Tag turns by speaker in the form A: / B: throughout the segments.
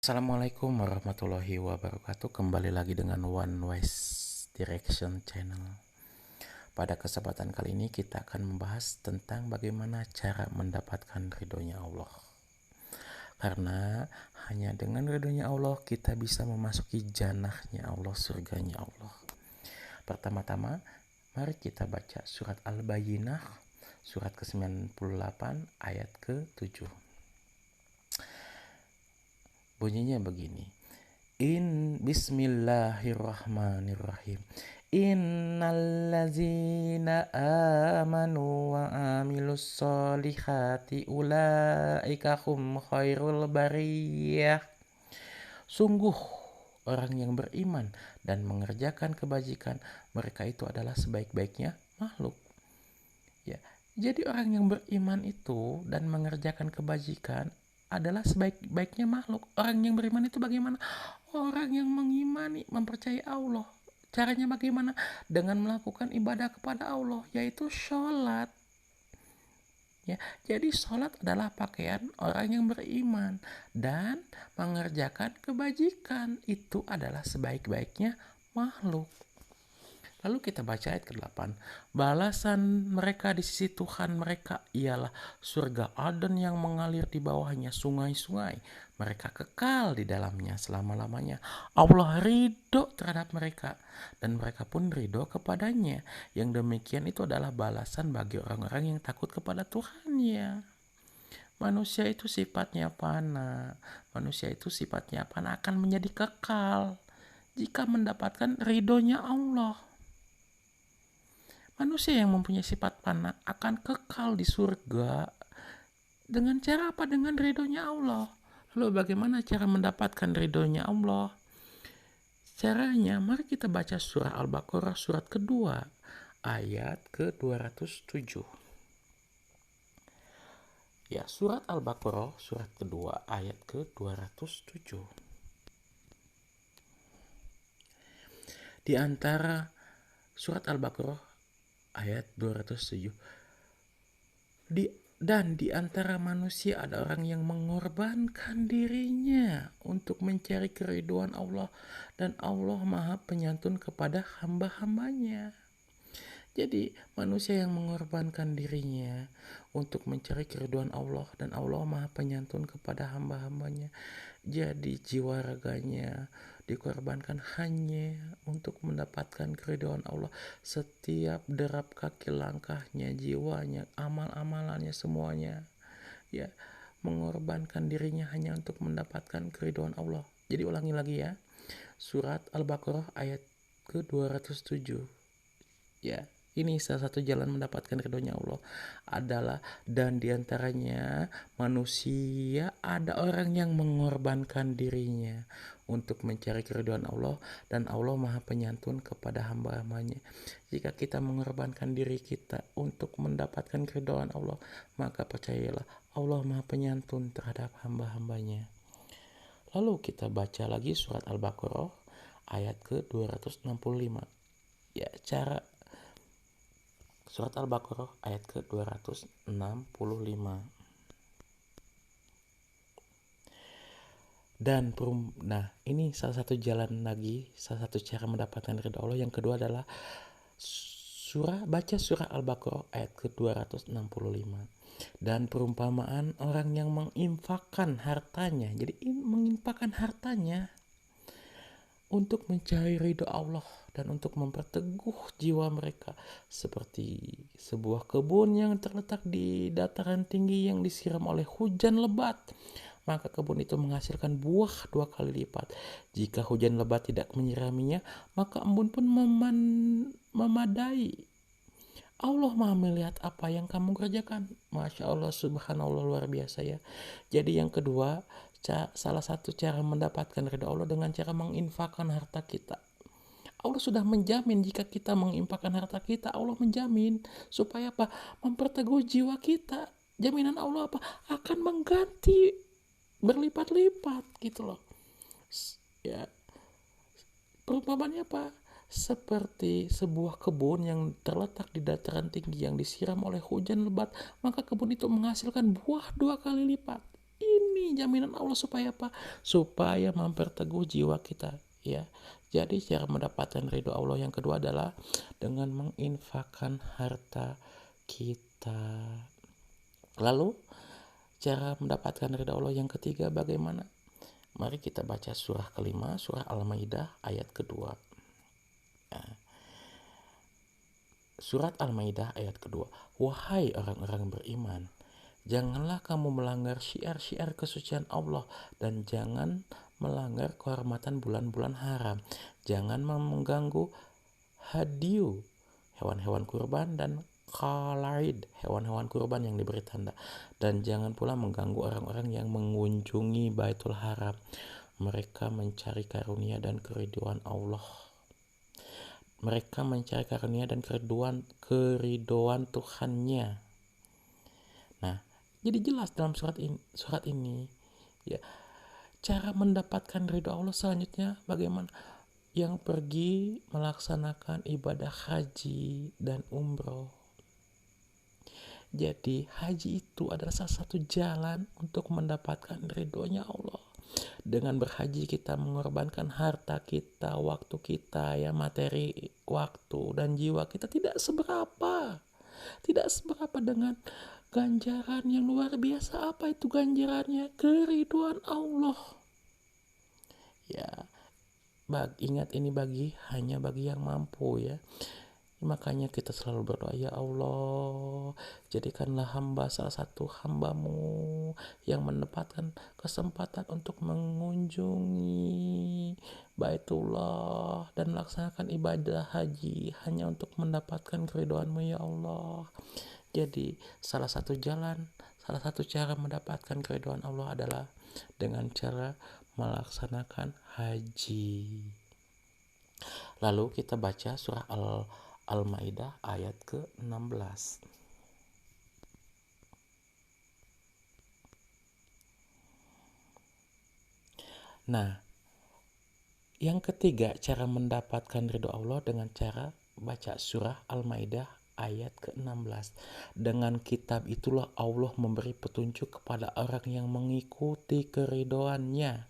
A: Assalamualaikum warahmatullahi wabarakatuh. Kembali lagi dengan One West Direction Channel. Pada kesempatan kali ini kita akan membahas tentang bagaimana cara mendapatkan ridhonya Allah. Karena hanya dengan ridhonya Allah kita bisa memasuki jannahnya Allah, surganya Allah. Pertama-tama mari kita baca surat Al-Bayyinah surat ke-98 ayat ke-7. Bunyinya begini. Bismillahirrahmanirrahim. Innallazina amanu wa amilus solihati ulaika hum khairul bariyah. Sungguh orang yang beriman dan mengerjakan kebajikan, mereka itu adalah sebaik-baiknya makhluk. Ya, jadi orang yang beriman itu dan mengerjakan kebajikan adalah sebaik-baiknya makhluk. Orang yang beriman itu bagaimana? Orang yang mengimani, mempercayai Allah. Caranya bagaimana? Dengan melakukan ibadah kepada Allah, yaitu sholat. Ya, jadi sholat adalah pakaian orang yang beriman dan mengerjakan kebajikan itu adalah sebaik-baiknya makhluk. Lalu kita baca ayat ke-8. Balasan mereka di sisi Tuhan mereka ialah surga Aden yang mengalir di bawahnya sungai-sungai. Mereka kekal di dalamnya selama-lamanya. Allah ridho terhadap mereka dan mereka pun ridho kepadanya. Yang demikian itu adalah balasan bagi orang-orang yang takut kepada Tuhannya. Manusia itu sifatnya fana. Manusia itu sifatnya fana akan menjadi kekal jika mendapatkan ridhonya Allah. Manusia yang mempunyai sifat fana akan kekal di surga dengan cara apa? Dengan ridhonya Allah. Lalu bagaimana cara mendapatkan ridhonya Allah? Caranya, mari kita baca surah Al-Baqarah surat kedua ayat ke-207. Ya, surat Al-Baqarah surat kedua ayat ke-207. Di antara surat Al-Baqarah ayat 207. Dan di antara manusia ada orang yang mengorbankan dirinya untuk mencari keridhaan Allah, dan Allah Maha Penyantun kepada hamba-hambanya. Jadi manusia yang mengorbankan dirinya untuk mencari keridhaan Allah, dan Allah Maha Penyantun kepada hamba-hambanya. Jadi jiwa raganya dikorbankan hanya untuk mendapatkan keridhaan Allah. Setiap derap kaki langkahnya, jiwanya, amal-amalannya semuanya, ya, mengorbankan dirinya hanya untuk mendapatkan keridhaan Allah. Jadi ulangi lagi ya. Surat Al-Baqarah ayat ke-207. Ya, ini salah satu jalan mendapatkan ridhonya Allah adalah, dan diantaranya manusia ada orang yang mengorbankan dirinya untuk mencari keridhaan Allah, dan Allah Maha Penyantun kepada hamba-hambanya. Jika kita mengorbankan diri kita untuk mendapatkan keridhaan Allah, maka percayalah Allah Maha Penyantun terhadap hamba-hambanya. Lalu kita baca lagi surat Al-Baqarah ayat ke-265. Ya, cara surat Al-Baqarah ayat ke-265. Nah, ini salah satu jalan lagi, salah satu cara mendapatkan ridha Allah. Yang kedua adalah baca surah Al-Baqarah ayat ke-265. Dan perumpamaan orang yang menginfakkan hartanya. Jadi menginfakkan hartanya untuk mencari ridho Allah dan untuk memperteguh jiwa mereka, seperti sebuah kebun yang terletak di dataran tinggi yang disiram oleh hujan lebat. Maka kebun itu menghasilkan buah 2 kali lipat. Jika hujan lebat tidak menyiraminya, maka embun pun memadai. Allah Maha melihat apa yang kamu kerjakan. Masya Allah, subhanallah, luar biasa ya. Jadi yang kedua, salah satu cara mendapatkan ridha Allah dengan cara menginfakkan harta kita. Allah sudah menjamin jika kita menginfakkan harta kita, Allah menjamin supaya apa? Memperteguh jiwa kita. Jaminan Allah apa? Akan mengganti berlipat-lipat gitu loh. Ya. Perumpamannya apa? Seperti sebuah kebun yang terletak di dataran tinggi yang disiram oleh hujan lebat, maka kebun itu menghasilkan buah 2 kali lipat. Ini ini jaminan Allah supaya apa? Supaya memperteguh jiwa kita, ya. Jadi cara mendapatkan ridho Allah yang kedua adalah dengan menginfakkan harta kita. Lalu cara mendapatkan ridho Allah yang ketiga bagaimana? Mari kita baca surah kelima, surah Al-Maidah ayat kedua. Surat Al-Maidah ayat kedua. Wahai orang-orang beriman, janganlah kamu melanggar syiar-syiar kesucian Allah dan jangan melanggar kehormatan bulan-bulan haram. Jangan mengganggu hadiu, hewan-hewan kurban, dan qalaid, hewan-hewan kurban yang diberi tanda. Dan jangan pula mengganggu orang-orang yang mengunjungi Baitul Haram. Mereka mencari karunia dan keriduan Allah. Mereka mencari karunia dan keriduan Tuhannya. Nah, jadi jelas dalam surat ini ya, cara mendapatkan ridho Allah selanjutnya bagaimana? Yang pergi melaksanakan ibadah haji dan umroh. Jadi haji itu adalah salah satu jalan untuk mendapatkan ridhonya Allah. Dengan berhaji kita mengorbankan harta kita, waktu kita, ya, materi, waktu dan jiwa kita tidak seberapa. Tidak seberapa dengan ganjaran yang luar biasa. Apa itu ganjarannya? Keriduan Allah. Ya, ingat ini hanya bagi yang mampu, ya. Makanya kita selalu berdoa, ya Allah, jadikanlah hamba salah satu hambamu yang mendapatkan kesempatan untuk mengunjungi Baitullah dan melaksanakan ibadah haji hanya untuk mendapatkan keridhoanmu, ya Allah. Jadi salah satu cara mendapatkan keridhaan Allah adalah dengan cara melaksanakan haji. Lalu kita baca surah Al-Maidah ayat ke-16. Nah, yang ketiga cara mendapatkan ridho Allah dengan cara baca surah Al-Maidah ayat ke-16. Dengan kitab itulah Allah memberi petunjuk kepada orang yang mengikuti keridhoannya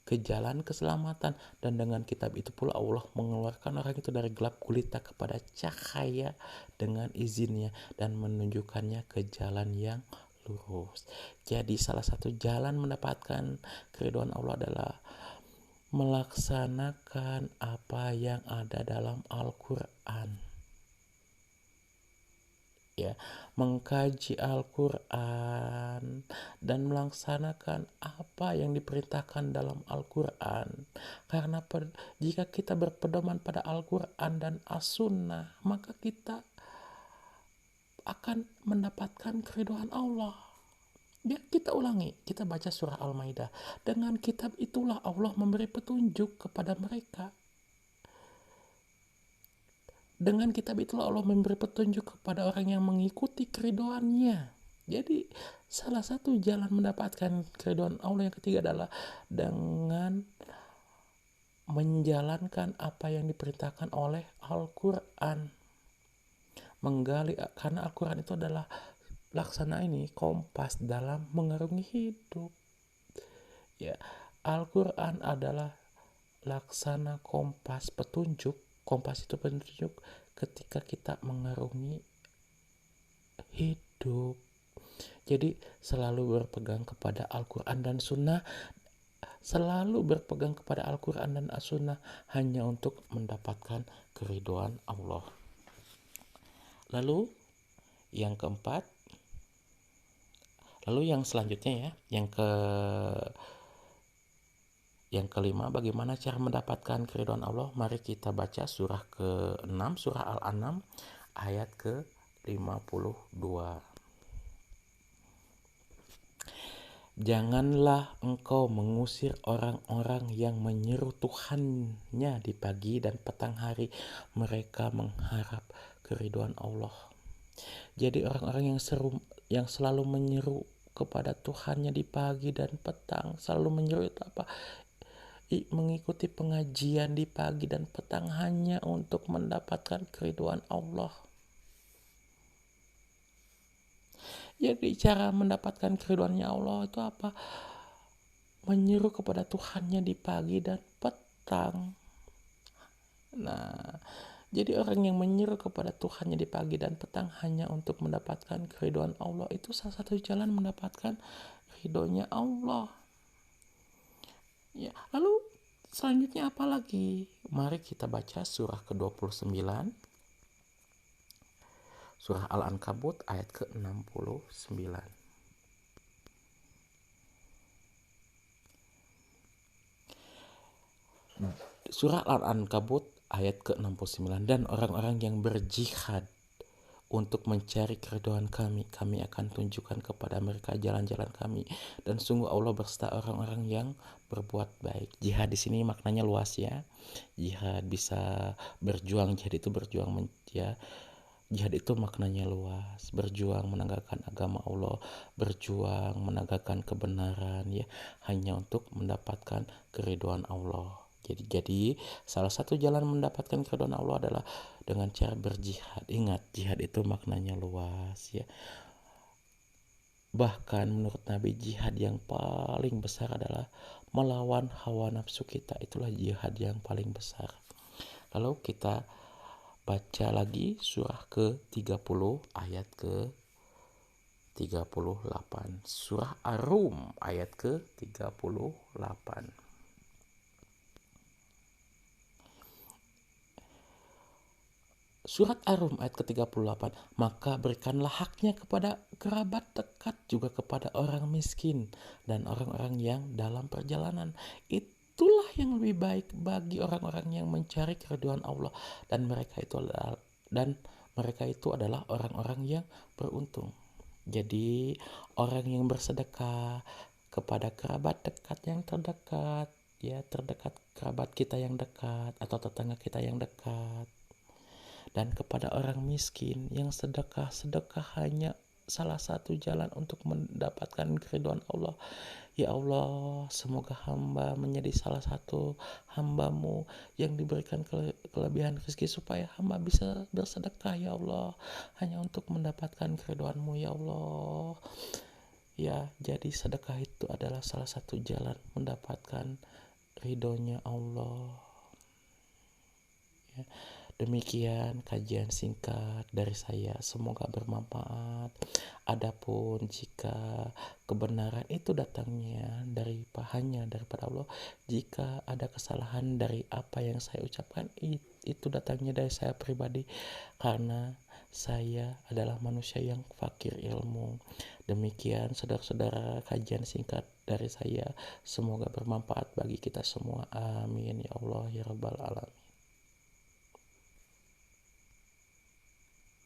A: ke jalan keselamatan, dan dengan kitab itu pula Allah mengeluarkan orang itu dari gelap gulita kepada cahaya dengan izinnya dan menunjukkannya ke jalan yang lurus. Jadi salah satu jalan mendapatkan keridhaan Allah adalah melaksanakan apa yang ada dalam Al-Quran, ya, mengkaji Al-Quran dan melaksanakan apa yang diperintahkan dalam Al-Quran. Karena jika kita berpedoman pada Al-Quran dan As-Sunnah, maka kita akan mendapatkan keridhaan Allah. Ya, kita ulangi, kita baca surah Al-Maidah. Dengan kitab itulah Allah memberi petunjuk kepada mereka. Dengan kitab itulah Allah memberi petunjuk kepada orang yang mengikuti keridhoannya. Jadi salah satu jalan mendapatkan keridhaan Allah yang ketiga adalah dengan menjalankan apa yang diperintahkan oleh Al-Quran. Menggali, karena Al-Quran itu adalah laksana kompas dalam mengarungi hidup. Ya, Al-Quran adalah laksana kompas petunjuk. Kompas itu petunjuk ketika kita mengarungi hidup. Jadi selalu berpegang kepada Al-Quran dan Sunnah. Selalu berpegang kepada Al-Quran dan As-Sunnah hanya untuk mendapatkan keridhaan Allah. Lalu yang keempat, lalu yang selanjutnya, ya, yang kelima, bagaimana cara mendapatkan keridhaan Allah? Mari kita baca surah ke-6, surah Al-An'am ayat ke-52. Janganlah engkau mengusir orang-orang yang menyeru Tuhannya di pagi dan petang hari. Mereka mengharap keridhaan Allah. Jadi orang-orang yang selalu menyeru kepada Tuhannya di pagi dan petang, selalu menyeru itu apa? Mengikuti pengajian di pagi dan petang hanya untuk mendapatkan keridhaan Allah. Jadi cara mendapatkan keriduannya Allah itu apa? Menyeru kepada Tuhannya di pagi dan petang. Nah, jadi orang yang menyeru kepada Tuhannya di pagi dan petang hanya untuk mendapatkan keriduan Allah, itu salah satu jalan mendapatkan ridhonya Allah. Ya, lalu selanjutnya apa lagi? Mari kita baca surah ke-29, surah Al-Ankabut ayat ke-69. Surah Al-Ankabut ayat ke-69, dan orang-orang yang berjihad untuk mencari keriduan kami akan tunjukkan kepada mereka jalan-jalan kami, dan sungguh Allah berserta orang-orang yang berbuat baik. Jihad di sini maknanya luas ya. Jihad bisa berjuang, jihad itu berjuang ya. Jihad itu maknanya luas, berjuang menegakkan agama Allah, berjuang menegakkan kebenaran ya, hanya untuk mendapatkan keriduan Allah. Jadi salah satu jalan mendapatkan keriduan Allah adalah dengan cara berjihad. Ingat, jihad itu maknanya luas ya. Bahkan menurut Nabi, jihad yang paling besar adalah melawan hawa nafsu kita. Itulah jihad yang paling besar. Lalu kita baca lagi surah ke-30 ayat ke-38. Surah Ar-Rum ayat ke-38. Surat Ar-Rum ayat ke-38. Maka berikanlah haknya kepada kerabat dekat, juga kepada orang miskin dan orang-orang yang dalam perjalanan. Itulah yang lebih baik bagi orang-orang yang mencari keriduan Allah, dan mereka itu adalah orang-orang yang beruntung. Jadi orang yang bersedekah kepada kerabat dekat yang terdekat, ya terdekat, kerabat kita yang dekat atau tetangga kita yang dekat, dan kepada orang miskin yang sedekah hanya salah satu jalan untuk mendapatkan keriduan Allah. Ya Allah, semoga hamba menjadi salah satu hambamu yang diberikan kelebihan rezeki, supaya hamba bisa bersedekah ya Allah, hanya untuk mendapatkan keriduanmu ya Allah. Ya, jadi sedekah itu adalah salah satu jalan mendapatkan ridhonya Allah ya. Demikian kajian singkat dari saya, semoga bermanfaat. Adapun jika kebenaran itu datangnya hanya daripada Allah, jika ada kesalahan dari apa yang saya ucapkan, itu datangnya dari saya pribadi, karena saya adalah manusia yang fakir ilmu. Demikian saudara-saudara kajian singkat dari saya, semoga bermanfaat bagi kita semua. Amin ya Allah ya Rabbal Alamin.